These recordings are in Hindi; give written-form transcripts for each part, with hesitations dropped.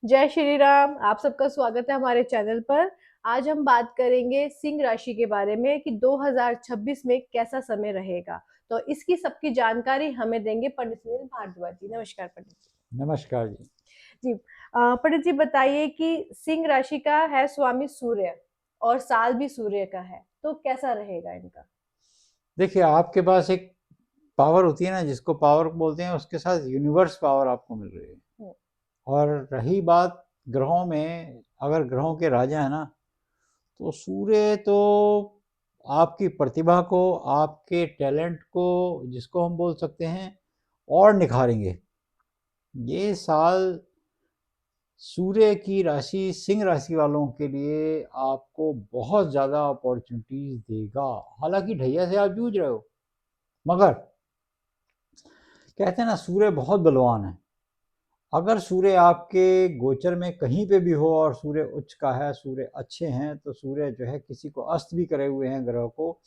जय श्री राम। आप सबका स्वागत है हमारे चैनल पर। आज हम बात करेंगे सिंह राशि के बारे में कि 2026 में कैसा समय रहेगा। तो इसकी सबकी जानकारी हमें देंगे पंडित सुनील भारद्वाज जी। नमस्कार पंडित नमस्कार जी। जी। पंडित जी बताइए कि सिंह राशि का है स्वामी सूर्य और साल भी सूर्य का है, तो कैसा रहेगा इनका। देखिए, आपके पास एक पावर होती है ना, जिसको पावर बोलते हैं, उसके साथ यूनिवर्स पावर आपको मिल रही है। हम्म। और रही बात ग्रहों में, अगर ग्रहों के राजा है ना, तो सूर्य तो आपकी प्रतिभा को, आपके टैलेंट को, जिसको हम बोल सकते हैं, और निखारेंगे। ये साल सूर्य की राशि सिंह राशि वालों के लिए आपको बहुत ज़्यादा अपॉर्चुनिटीज देगा। हालांकि ढैया से आप जूझ रहे हो, मगर कहते हैं ना, सूर्य बहुत बलवान है। अगर सूर्य आपके गोचर में कहीं पे भी हो और सूर्य उच्च का है, सूर्य अच्छे हैं, तो सूर्य जो है किसी को अस्त भी करे हुए हैं ग्रह को,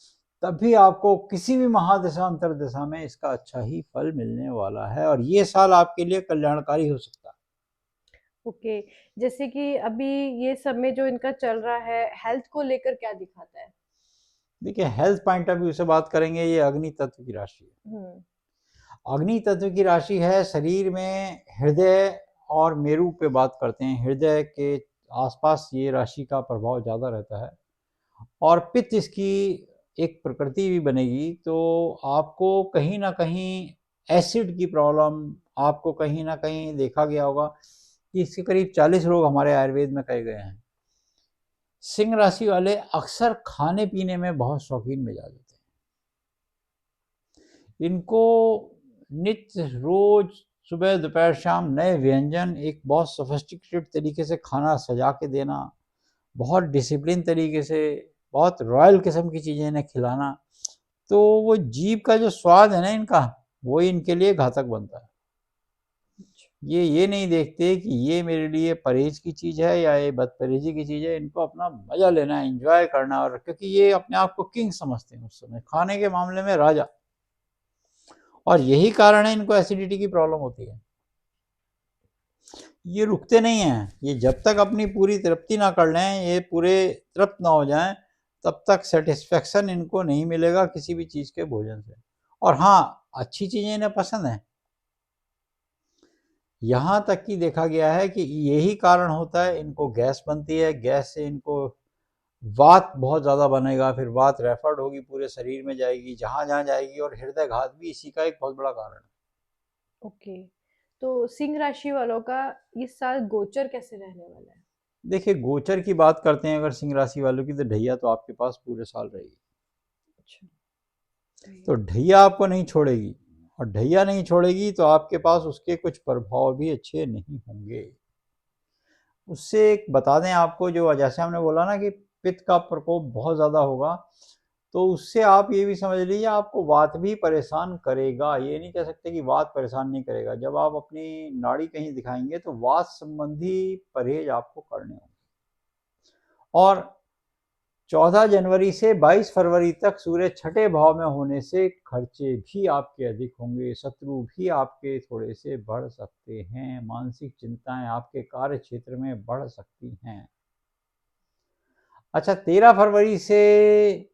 तब भी आपको किसी भी महादशा अंतरदशा में इसका अच्छा ही फल मिलने वाला है, और ये साल आपके लिए कल्याणकारी हो सकता है। ओके। जैसे कि अभी ये समय जो इनका चल रहा है, हेल्थ को लेकर क्या दिखाता है। देखिए, हेल्थ पॉइंट ऑफ व्यू से बात करेंगे, ये अग्नि तत्व की राशि है। हम्म। अग्नि तत्व की राशि है। शरीर में हृदय और मेरु पे बात करते हैं, हृदय के आसपास ये राशि का प्रभाव ज़्यादा रहता है। और पित्त इसकी एक प्रकृति भी बनेगी, तो आपको कहीं ना कहीं एसिड की प्रॉब्लम, आपको कहीं ना कहीं देखा गया होगा कि इसके करीब 40 रोग हमारे आयुर्वेद में कहे गए हैं। सिंह राशि वाले अक्सर खाने पीने में बहुत शौकीन मिजाज होते हैं। इनको नित्य रोज सुबह दोपहर शाम नए व्यंजन, एक बहुत सोफिस्टिकेटेड तरीके से खाना सजा के देना, बहुत डिसिप्लिन तरीके से, बहुत रॉयल किस्म की चीज़ें इन्हें खिलाना, तो वो जीभ का जो स्वाद है ना इनका, वो इनके लिए घातक बनता है। ये नहीं देखते कि ये मेरे लिए परहेज की चीज़ है या ये बदपरहेजी की चीज़ है। इनको अपना मज़ा लेना है, एंजॉय करना, और क्योंकि ये अपने आप को किंग समझते हैं उस समय, खाने के मामले में राजा। और यही कारण है इनको एसिडिटी की प्रॉब्लम होती है। ये रुकते नहीं हैं, ये जब तक अपनी पूरी तृप्ति ना कर लें, ये पूरे तृप्त ना हो जाएं, तब तक सेटिस्फेक्शन इनको नहीं मिलेगा किसी भी चीज़ के भोजन से। और हाँ, अच्छी चीज़ें इन्हें पसंद हैं। यहाँ तक कि देखा गया है कि यही कारण होता है इनको गैस बनती है, गैस से इनको वात बहुत ज़्यादा बनेगा, फिर वात रेफर्ड होगी, पूरे शरीर में जाएगी, जहाँ जहाँ जाएगी, और हृदय घात भी इसी का एक बहुत बड़ा कारण है। ओके। तो सिंह राशि वालों का इस साल गोचर कैसे रहने वाला है। देखिए, गोचर की बात करते हैं अगर सिंह राशि वालों की, तो ढैया तो आपके पास पूरे साल रहेगी। अच्छा। तो ढैया आपको नहीं छोड़ेगी, और ढैया नहीं छोड़ेगी तो आपके पास उसके कुछ प्रभाव भी अच्छे नहीं होंगे। उससे एक बता दें आपको, जो जैसे हमने बोला ना कि पित्त का प्रकोप बहुत ज़्यादा होगा, तो उससे आप ये भी समझ लीजिए आपको वात भी परेशान करेगा। ये नहीं कह सकते कि वात परेशान नहीं करेगा। जब आप अपनी नाड़ी कहीं दिखाएंगे तो वात संबंधी परहेज आपको करने होंगे। और 14 जनवरी से 22 फरवरी तक सूर्य छठे भाव में होने से खर्चे भी आपके अधिक होंगे, शत्रु भी आपके थोड़े से बढ़ सकते हैं, मानसिक चिंताएं आपके कार्य क्षेत्र में बढ़ सकती हैं। अच्छा, 13 फरवरी से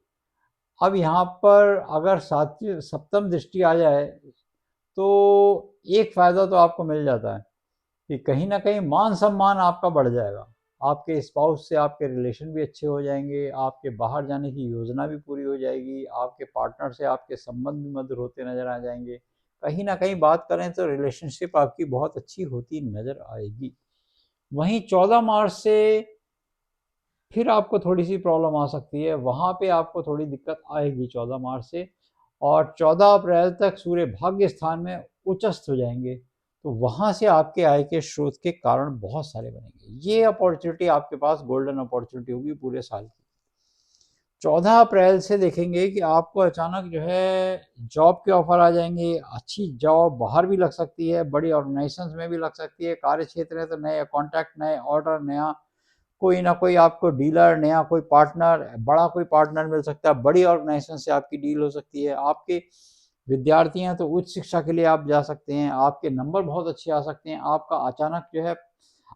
अब यहाँ पर अगर सातवीं सप्तम दृष्टि आ जाए, तो एक फायदा तो आपको मिल जाता है कि कहीं ना कहीं मान सम्मान आपका बढ़ जाएगा। आपके स्पाउस से आपके रिलेशन भी अच्छे हो जाएंगे, आपके बाहर जाने की योजना भी पूरी हो जाएगी, आपके पार्टनर से आपके संबंध भी मधुर होते नजर आ जाएंगे। कहीं ना कहीं बात करें तो रिलेशनशिप आपकी बहुत अच्छी होती नजर आएगी। वहीं 14 मार्च से फिर आपको थोड़ी सी प्रॉब्लम आ सकती है, वहाँ पे आपको थोड़ी दिक्कत आएगी 14 मार्च से। और 14 अप्रैल तक सूर्य भाग्य स्थान में उच्चस्थ हो जाएंगे, तो वहाँ से आपके आय के स्रोत के कारण बहुत सारे बनेंगे। ये अपॉर्चुनिटी आपके पास गोल्डन अपॉर्चुनिटी होगी पूरे साल की। 14 अप्रैल से देखेंगे कि आपको अचानक जो है जॉब के ऑफर आ जाएंगे। अच्छी जॉब बाहर भी लग सकती है, बड़ी ऑर्गेनाइजेशंस में भी लग सकती है। कार्य क्षेत्र है तो नए कॉन्टैक्ट, नए ऑर्डर, नया कोई ना कोई आपको डीलर, नया कोई पार्टनर, बड़ा कोई पार्टनर मिल सकता है, बड़ी ऑर्गेनाइजेशन से आपकी डील हो सकती है। आपके विद्यार्थी हैं तो उच्च शिक्षा के लिए आप जा सकते हैं, आपके नंबर बहुत अच्छे आ सकते हैं। आपका अचानक जो है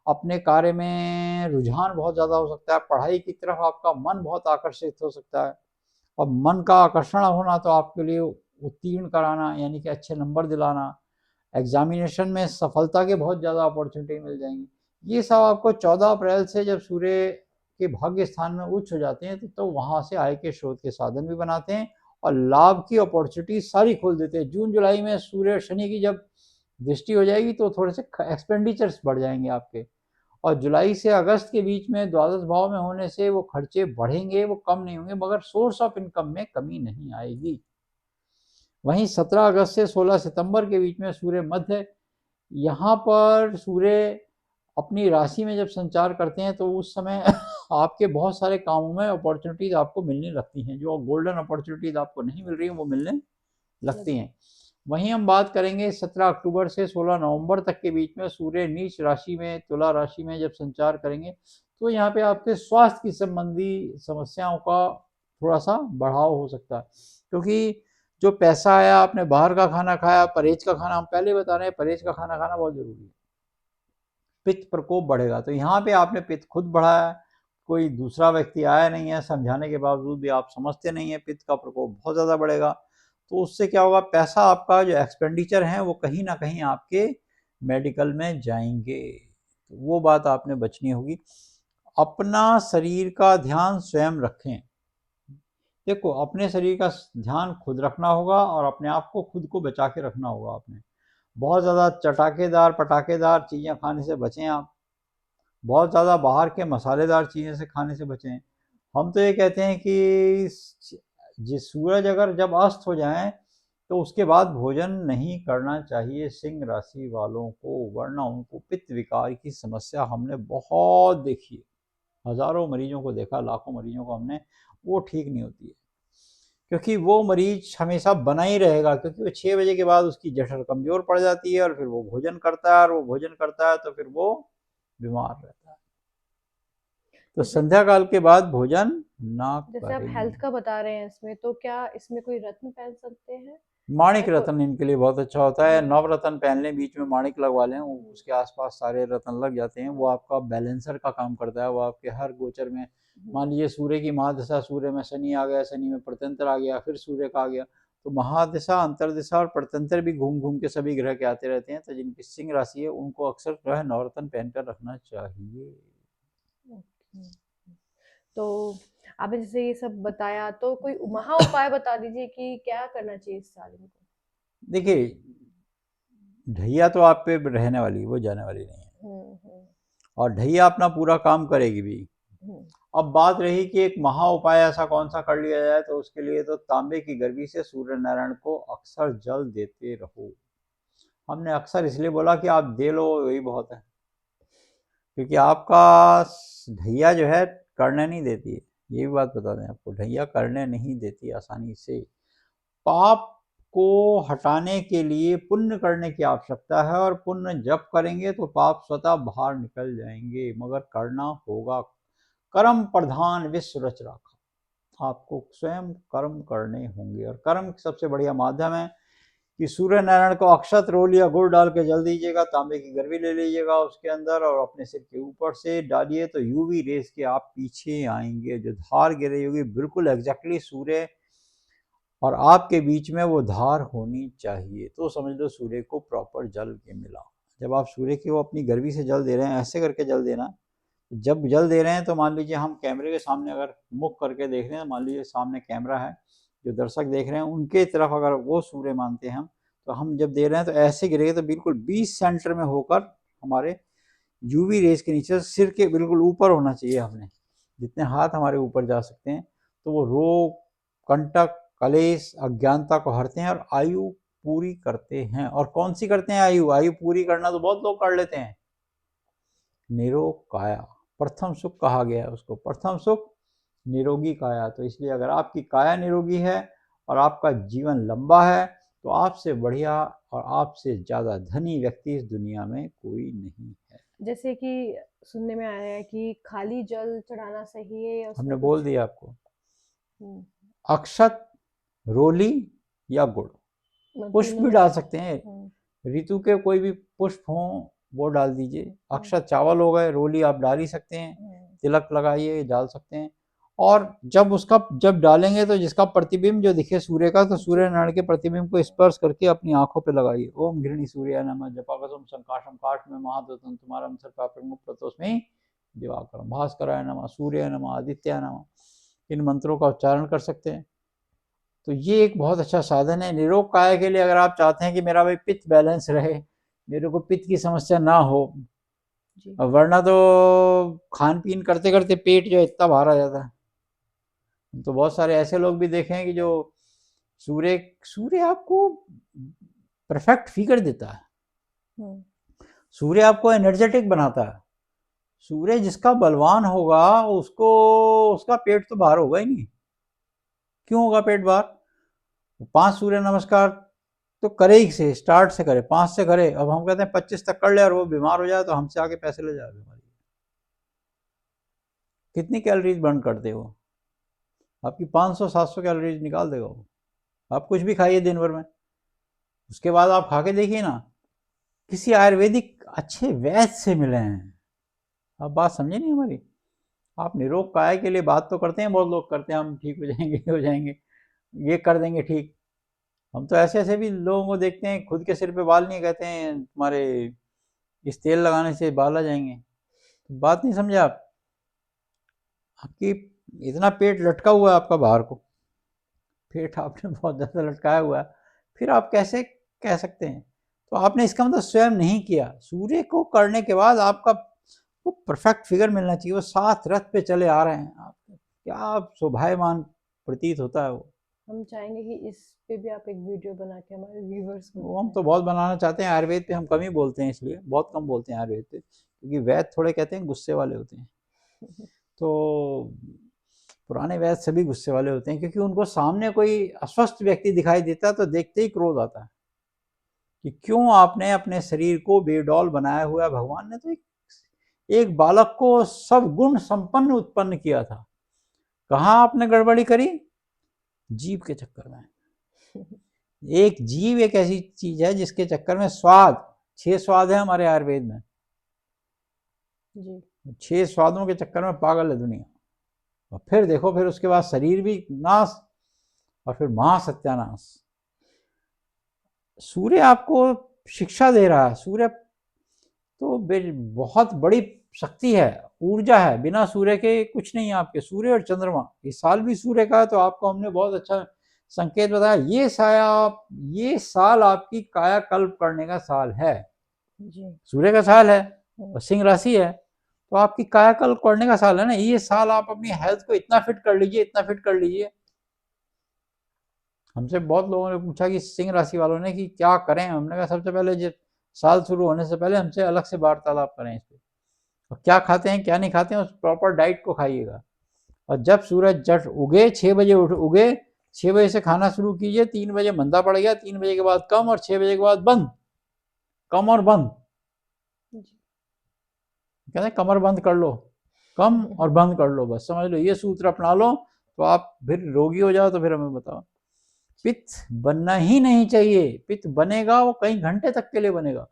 अपने कार्य में रुझान बहुत ज़्यादा हो सकता है, पढ़ाई की तरफ आपका मन बहुत आकर्षित हो सकता है। और मन का आकर्षण होना तो आपके लिए उत्तीर्ण कराना यानी कि अच्छे नंबर दिलाना, एग्जामिनेशन में सफलता के बहुत ज़्यादा अपॉर्चुनिटी मिल जाएंगी। ये सब आपको 14 अप्रैल से जब सूर्य के भाग्य स्थान में उच्च हो जाते हैं तो वहाँ से आय के स्रोत के साधन भी बनाते हैं और लाभ की अपॉर्चुनिटी सारी खोल देते हैं। जून जुलाई में सूर्य शनि की जब दृष्टि हो जाएगी तो थोड़े से एक्सपेंडिचर्स बढ़ जाएंगे आपके, और जुलाई से अगस्त के बीच में द्वादश भाव में होने से वो खर्चे बढ़ेंगे, वो कम नहीं होंगे, मगर सोर्स ऑफ इनकम में कमी नहीं आएगी। वहीं 17 अगस्त से 16 सितंबर के बीच में सूर्य मध्य, यहाँ पर सूर्य अपनी राशि में जब संचार करते हैं तो उस समय आपके बहुत सारे कामों में अपॉर्चुनिटीज आपको मिलने लगती हैं, जो गोल्डन अपॉर्चुनिटीज आपको नहीं मिल रही हैं वो मिलने लगती हैं। वहीं हम बात करेंगे 17 अक्टूबर से 16 नवंबर तक के बीच में सूर्य नीच राशि में तुला राशि में जब संचार करेंगे तो यहाँ पे आपके स्वास्थ्य की संबंधी समस्याओं का थोड़ा सा बढ़ाव हो सकता है, क्योंकि जो पैसा आया आपने बाहर का खाना खाया, परहेज का खाना, हम पहले बता रहे हैं परहेज का खाना खाना बहुत जरूरी है, पित्त प्रकोप बढ़ेगा। तो यहाँ पे आपने पित्त खुद बढ़ाया, कोई दूसरा व्यक्ति आया नहीं है, समझाने के बावजूद भी आप समझते नहीं है, पित्त का प्रकोप बहुत ज़्यादा बढ़ेगा। तो उससे क्या होगा, पैसा आपका जो एक्सपेंडिचर है वो कहीं ना कहीं आपके मेडिकल में जाएंगे, तो वो बात आपने बचनी होगी। अपना शरीर का ध्यान स्वयं रखें। देखो, अपने शरीर का ध्यान खुद रखना होगा और अपने आप को खुद को बचा के रखना होगा। आपने बहुत ज़्यादा चटाकेदार पटाकेदार चीज़ें खाने से बचें, आप बहुत ज़्यादा बाहर के मसालेदार चीज़ें से खाने से बचें। हम तो ये कहते हैं कि जिस सूरज अगर जब अस्त हो जाए तो उसके बाद भोजन नहीं करना चाहिए सिंह राशि वालों को, वरना उनको पित्त विकार की समस्या हमने बहुत देखी है, हजारों मरीजों को देखा, लाखों मरीजों को हमने, वो ठीक नहीं होती है, क्योंकि वो मरीज हमेशा बना ही रहेगा, क्योंकि वो 6 बजे के बाद उसकी जठर कमजोर पड़ जाती है और फिर वो भोजन करता है, और वो भोजन करता है तो फिर वो बीमार रहता है। तो जैसे संध्या काल के बाद भोजन ना जैसे आप करें। हेल्थ का बता रहे हैं इसमें, तो क्या इसमें कोई रत्न पहन सकते हैं? माणिक मैं तो रत्न इनके लिए बहुत अच्छा होता है, हाँ। नवरत्न पहन लें, बीच में माणिक लगवा लें, उसके आसपास सारे रत्न लग जाते हैं, वो आपका बैलेंसर का काम करता है। वो आपके हर गोचर में, मान लीजिए सूर्य की महादशा, सूर्य में शनि आ गया, शनि में प्रत्यंतर आ गया, फिर सूर्य का आ गया, तो महादशा, अंतरदिशा और प्रत्यंतर भी घूम घूम के सभी ग्रह के आते रहते हैं। तो जिनकी सिंह राशि है उनको अक्सर जो है नवरत्न पहनकर रखना चाहिए। ओके। तो आपने जैसे ये सब बताया, तो कोई महा उपाय बता दीजिए कि क्या करना चाहिए इस साल इनको। देखिए, ढैया तो आप पे रहने वाली, वो जाने वाली नहीं है, हम्म। और ढैया अपना पूरा काम करेगी भी। हम्म। अब बात रही कि एक महा उपाय ऐसा कौन सा कर लिया जाए, तो उसके लिए तो तांबे की गरबी से सूर्य नारायण को अक्सर जल देते रहो। हमने अक्सर इसलिए बोला कि आप दे लो, वही बहुत है, क्योंकि आपका ढैया जो है करने नहीं देती है, ये भी बात बता दें आपको, ढैया करने नहीं देती आसानी से। पाप को हटाने के लिए पुण्य करने की आवश्यकता है, और पुण्य जब करेंगे तो पाप स्वतः बाहर निकल जाएंगे, मगर करना होगा। कर्म प्रधान विश्व रच राखा, आपको स्वयं कर्म करने होंगे, और कर्म सबसे बढ़िया माध्यम है कि सूर्य नारायण को अक्षत, रोल या गुड़ डाल के जल दीजिएगा, तांबे की गरवी ले लीजिएगा उसके अंदर और अपने सिर के ऊपर से डालिए, तो यूवी रेस के आप पीछे आएंगे, जो धार गिर रही होगी बिल्कुल एग्जैक्टली सूर्य और आपके बीच में वो धार होनी चाहिए, तो समझ लो सूर्य को प्रॉपर जल के मिला। जब आप सूर्य की वो अपनी गर्वी से जल दे रहे हैं, ऐसे करके जल देना, जब जल दे रहे हैं तो मान लीजिए हम कैमरे के सामने अगर मुख करके देख रहे हैं, मान लीजिए सामने कैमरा है, जो दर्शक देख रहे हैं उनके तरफ अगर वो सूर्य मानते हैं हम, तो हम जब दे रहे हैं तो ऐसे गिरेगा, तो बिल्कुल 20 सेंटर में होकर हमारे यूवी रेस के नीचे सिर के बिल्कुल ऊपर होना चाहिए, हमने जितने हाथ हमारे ऊपर जा सकते हैं, तो वो रोग, कंटक, कलेश, अज्ञानता को हरते हैं और आयु पूरी करते हैं। और कौन सी करते हैं आयु? आयु पूरी करना तो बहुत लोग कर लेते हैं, निरोग काया, प्रथम सुख कहा गया है उसको, प्रथम सुख निरोगी काया। तो इसलिए अगर आपकी काया निरोगी है और आपका जीवन लंबा है, तो आपसे बढ़िया और आपसे ज़्यादा धनी व्यक्ति इस दुनिया में कोई नहीं है। जैसे कि सुनने में आया है कि खाली जल चढ़ाना सही है या हमने उसमें बोल कुछ। दिया आपको, हम्म। अक्षत, रोली या गुड़, पुष्प तीनों भी में डाल से। सकते हैं, ऋतु के कोई भी पुष्प हों, वो डाल दीजिए। अक्षत चावल हो गए, रोली आप डाल ही सकते हैं, तिलक लगाइए, डाल सकते हैं। और जब डालेंगे तो जिसका प्रतिबिंब जो दिखे सूर्य का, तो सूर्य नारायण के प्रतिबिंब को स्पर्श करके अपनी आंखों पे लगाइए। ओम घृणी सूर्याय नमः, जपाकसम संकाशम काश में महादत्तम तुम्हारम सर्पा प्रमुख प्रतोस्मि दिवाकरम, भास्कराय नमः, सूर्याय नमः, आदित्याय नमः, इन मंत्रों का उच्चारण कर सकते हैं। तो ये एक बहुत अच्छा साधन है निरोग काया के लिए। अगर आप चाहते हैं कि मेरा भाई पित्त बैलेंस रहे, मेरे को पित्त की समस्या ना हो, वरना तो खान पीन करते करते पेट जो इतना बाहर आ जाता है। तो बहुत सारे ऐसे लोग भी देखे हैं कि जो सूर्य सूर्य आपको परफेक्ट फिगर देता है, सूर्य आपको एनर्जेटिक बनाता है। सूर्य जिसका बलवान होगा उसको उसका पेट तो बाहर होगा ही नहीं। क्यों होगा पेट बाहर? 5 सूर्य नमस्कार तो करे ही से, स्टार्ट से करे, 5 से करे। अब हम कहते हैं 25 तक कर ले और वो बीमार हो जाए तो हमसे आके पैसे ले जाए बीमारी। कितनी कैलोरीज बर्न करते हो? आपकी 500-700 कैलोरीज निकाल देगा वो। आप कुछ भी खाइए दिन भर में, उसके बाद आप खा के देखिए ना, किसी आयुर्वेदिक अच्छे वैद्य से मिले हैं। आप बात समझे नहीं हमारी? आप निरोग काया के लिए बात तो करते हैं, बहुत लोग करते हैं हम ठीक हो जाएंगे हो जाएंगे, ये कर देंगे ठीक। हम तो ऐसे ऐसे भी लोगों को देखते हैं, खुद के सिर पे बाल नहीं, कहते हैं तुम्हारे इस तेल लगाने से बाल आ जाएंगे। तो बात नहीं समझे आप? आपकी इतना पेट लटका हुआ है आपका बाहर को, पेट आपने बहुत ज़्यादा लटकाया हुआ है, फिर आप कैसे कह सकते हैं? तो आपने इसका मतलब स्वयं नहीं किया। सूर्य को करने के बाद आपका वो परफेक्ट फिगर मिलना चाहिए। वो 7 रथ पे चले आ रहे हैं, आप क्या शोभायमान प्रतीत होता है वो। हम चाहेंगे कि इस पे भी आप एक वीडियो बना के हमारे व्यूवर्स को वो हम तो बहुत बनाना चाहते हैं। आयुर्वेद पे हम कम ही बोलते हैं, इसलिए बहुत कम बोलते हैं आयुर्वेद पे, क्योंकि वैद्य थोड़े कहते हैं गुस्से वाले होते हैं। तो पुराने वैद्य सभी गुस्से वाले होते हैं, क्योंकि उनको सामने कोई अस्वस्थ व्यक्ति दिखाई देता है तो देखते ही क्रोध आता है कि क्यों आपने अपने शरीर को बेडौल बनाया हुआ है। भगवान ने तो एक बालक को सब गुण संपन्न उत्पन्न किया था, कहाँ आपने गड़बड़ी करी? जीव के चक्कर में। एक जीव एक ऐसी चीज है जिसके चक्कर में स्वाद, 6 स्वाद है हमारे आयुर्वेद में जी, 6 स्वादों के चक्कर में पागल है दुनिया। और फिर देखो, फिर उसके बाद शरीर भी नाश और फिर महासत्यानाश। सूर्य आपको शिक्षा दे रहा है। सूर्य तो बहुत बड़ी शक्ति है, ऊर्जा है। बिना सूर्य के कुछ नहीं है आपके। सूर्य और चंद्रमा, इस साल भी सूर्य का है, तो आपको हमने बहुत अच्छा संकेत बताया। ये साल आपकी कायाकल्प करने का साल है जी। सूर्य का साल है और सिंह राशि है, तो आपकी कायाकल्प करने का साल है ना। ये साल आप अपनी हेल्थ को इतना फिट कर लीजिए, इतना फिट कर लीजिए। हमसे बहुत लोगों ने पूछा कि सिंह राशि वालों ने कि क्या करें। हमने कहा सबसे पहले साल शुरू होने से पहले हमसे अलग से वार्तालाप करें इस पर, और क्या खाते हैं क्या नहीं खाते हैं उस प्रॉपर डाइट को खाइएगा। और जब सूरज जट उगे, 6 बजे उगे, 6 बजे से खाना शुरू कीजिए। 3 बजे मंदा पड़ गया, 3 बजे के बाद कम, और 6 बजे के बाद बंद। कम और बंद, कहते हैं कमर बंद कर लो, कम और बंद कर लो, बस समझ लो, ये सूत्र अपना लो तो आप फिर रोगी हो जाओ तो फिर हमें बताओ। पित्त बनना ही नहीं चाहिए। पित्त बनेगा वो कई घंटे तक के लिए बनेगा।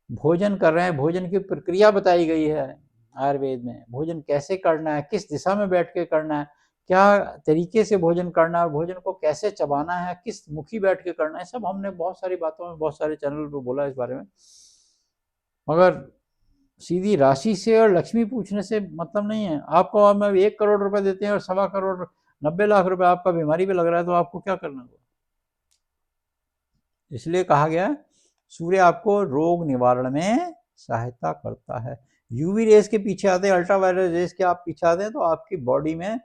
भोजन कर रहे हैं, भोजन की प्रक्रिया बताई गई है आयुर्वेद में। भोजन कैसे करना है, किस दिशा में बैठ के करना है, क्या तरीके से भोजन करना है, भोजन को कैसे चबाना है, किस मुखी बैठ के करना है, सब हमने बहुत सारी बातों में बहुत सारे चैनल पे बोला इस बारे में। मगर सीधी राशि से और लक्ष्मी पूछने से मतलब नहीं है। आपको हम 1 करोड़ रुपए देते हैं और 1.25 करोड़ 90 लाख रुपए आपका बीमारी पे लग रहा है, तो आपको क्या करना होगा? इसलिए कहा गया सूर्य आपको रोग निवारण में सहायता करता है। यूवी रेस के पीछे आते हैं, अल्ट्रावायलेट रेस के आप पीछे आते हैं, तो आपकी बॉडी में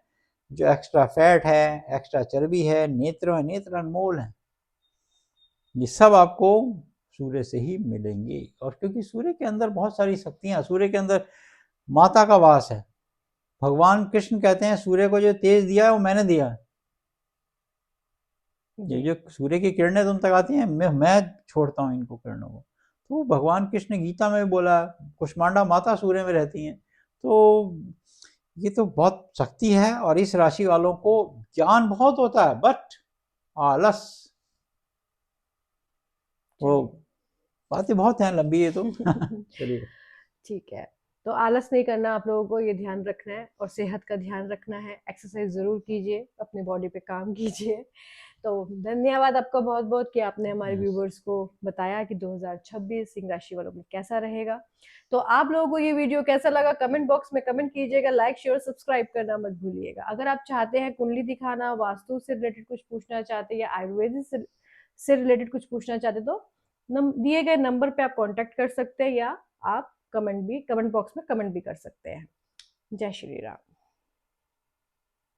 जो एक्स्ट्रा फैट है, एक्स्ट्रा चर्बी है, नेत्र अनमोल है, ये सब आपको सूर्य से ही मिलेंगे। और क्योंकि सूर्य के अंदर बहुत सारी शक्तियां, सूर्य के अंदर माता का वास है। भगवान कृष्ण कहते हैं सूर्य को जो तेज दिया है वो मैंने दिया है। ये जो सूर्य की किरणें तुम तक आती हैं, मैं छोड़ता हूँ इनको किरणों को। तो भगवान कृष्ण ने गीता में बोला, कुष्मांडा माता सूर्य में रहती हैं। तो ये तो बहुत शक्ति है। और इस राशि वालों को ज्ञान बहुत होता है, बट आलस, वो बातें बहुत हैं लंबी ये तो। चलिए। ठीक है। तो आलस नहीं करना, आप लोगों को ये ध्यान रखना है और सेहत का ध्यान रखना है। एक्सरसाइज जरूर कीजिए, अपनी बॉडी पे काम कीजिए। तो धन्यवाद आपका बहुत बहुत कि आपने हमारे यस। व्यूवर्स को बताया कि 2026 सिंह राशि वालों में कैसा रहेगा। तो आप लोगों को ये वीडियो कैसा लगा कमेंट बॉक्स में कमेंट कीजिएगा, लाइक शेयर सब्सक्राइब करना मत भूलिएगा। अगर आप चाहते हैं कुंडली दिखाना, वास्तु से रिलेटेड कुछ पूछना चाहते हैं या आयुर्वेदिक से रिलेटेड कुछ पूछना चाहते हैं, तो दिए गए नंबर पे आप कांटेक्ट कर सकते हैं या आप कमेंट बॉक्स में कमेंट भी कर सकते हैं। जय श्री राम।